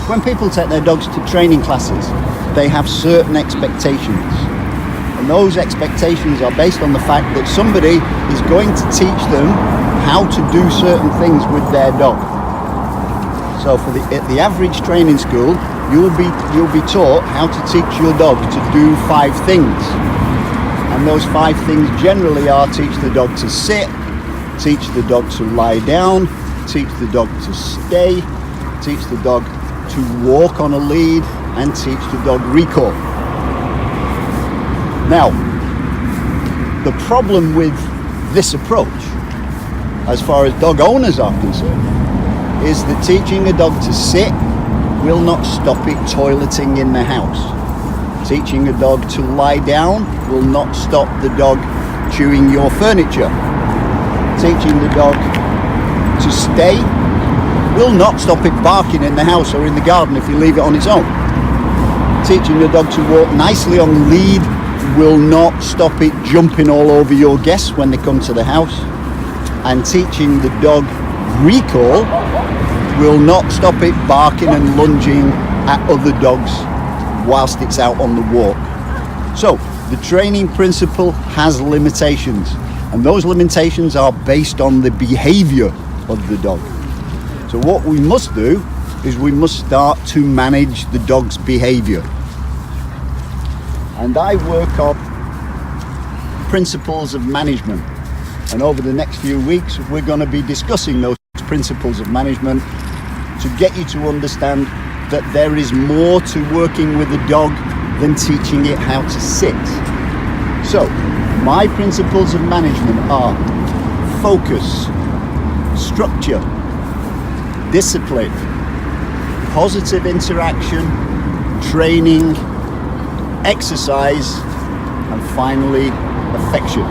When people take their dogs to training classes, they have certain expectations. And those expectations are based on the fact that somebody is going to teach them how to do certain things with their dog. So at the average training school, you'll be taught how to teach your dog to do 5 things. And those 5 things generally are: teach the dog to sit, teach the dog to lie down, teach the dog to stay, teach the dog to walk on a lead, and teach the dog recall. Now, the problem with this approach, as far as dog owners are concerned, is that teaching a dog to sit will not stop it toileting in the house. Teaching a dog to lie down will not stop the dog chewing your furniture. Teaching the dog to stay will not stop it barking in the house or in the garden if you leave it on its own. Teaching the dog to walk nicely on lead will not stop it jumping all over your guests when they come to the house. And teaching the dog recall will not stop it barking and lunging at other dogs whilst it's out on the walk. So the training principle has limitations, and those limitations are based on the behaviour of the dog. So what we must do is we must start to manage the dog's behaviour. And I work on principles of management, and over the next few weeks we're going to be discussing those principles of management to get you to understand that there is more to working with a dog than teaching it how to sit. So my principles of management are focus, structure, discipline, positive interaction, training, exercise, and finally affection.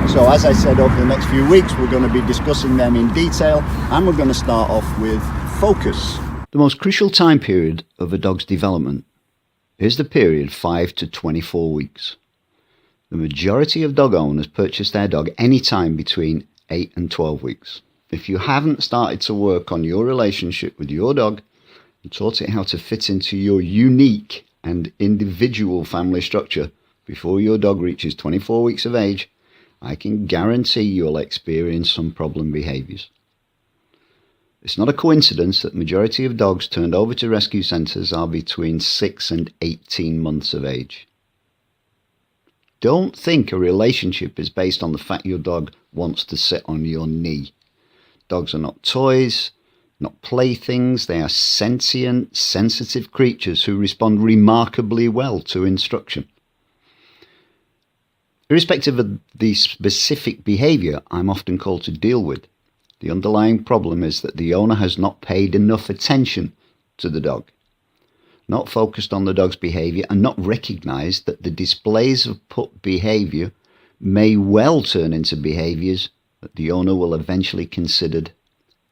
So as I said, over the next few weeks we're going to be discussing them in detail, and we're going to start off with focus. The most crucial time period of a dog's development is the period 5 to 24 weeks. The majority of dog owners purchase their dog any time between 8 and 12 weeks. If you haven't started to work on your relationship with your dog and taught it how to fit into your unique and individual family structure before your dog reaches 24 weeks of age, I can guarantee you'll experience some problem behaviours. It's not a coincidence that the majority of dogs turned over to rescue centres are between 6 and 18 months of age. Don't think a relationship is based on the fact your dog wants to sit on your knee. Dogs are not toys, not playthings. They are sentient, sensitive creatures who respond remarkably well to instruction. Irrespective of the specific behaviour I'm often called to deal with, the underlying problem is that the owner has not paid enough attention to the dog, not focused on the dog's behaviour, and not recognised that the displays of pup behaviour may well turn into behaviours that the owner will eventually consider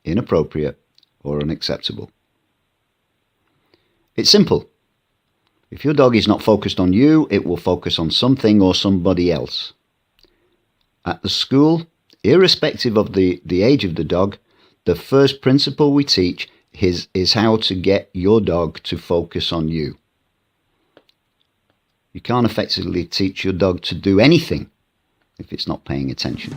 inappropriate or unacceptable. It's simple. If your dog is not focused on you, it will focus on something or somebody else. At the school, irrespective of the age of the dog, the first principle we teach is how to get your dog to focus on you. You can't effectively teach your dog to do anything if it's not paying attention.